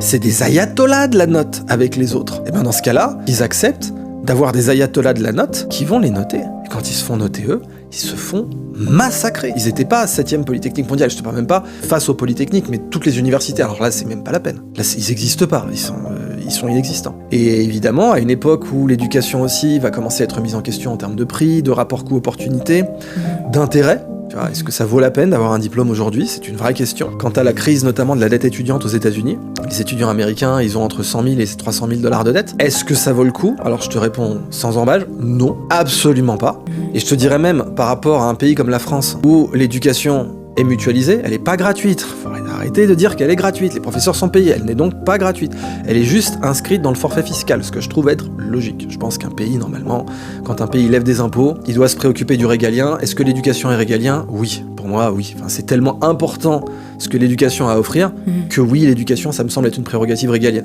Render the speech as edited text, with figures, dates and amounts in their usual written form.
c'est des ayatollahs de la note avec les autres. Et bien dans ce cas-là, ils acceptent d'avoir des ayatollahs de la note qui vont les noter. Et quand ils se font noter eux, ils se font massacrer. Ils étaient pas à 7e Polytechnique mondiale, je te parle même pas face aux polytechniques, mais toutes les universités. Alors là, c'est même pas la peine. Là, ils existent pas, ils sont inexistants. Et évidemment, à une époque où l'éducation aussi va commencer à être mise en question en termes de prix, de rapport coût-opportunité, d'intérêt. Est-ce que ça vaut la peine d'avoir un diplôme aujourd'hui? C'est une vraie question. Quant à la crise notamment de la dette étudiante aux États-Unis, les étudiants américains, ils ont entre 100 000 et 300 000 $ de dette. Est-ce que ça vaut le coup? Alors je te réponds sans embâche, non, absolument pas. Et je te dirais même, par rapport à un pays comme la France, où l'éducation est mutualisée, elle n'est pas gratuite. Faut arrêter de dire qu'elle est gratuite. Les professeurs sont payés, elle n'est donc pas gratuite. Elle est juste inscrite dans le forfait fiscal, ce que je trouve être logique. Je pense qu'un pays, normalement, quand un pays lève des impôts, il doit se préoccuper du régalien. Est-ce que l'éducation est régalien? Oui. Pour moi, oui. Enfin, c'est tellement important ce que l'éducation a à offrir que oui, l'éducation, ça me semble être une prérogative régalienne.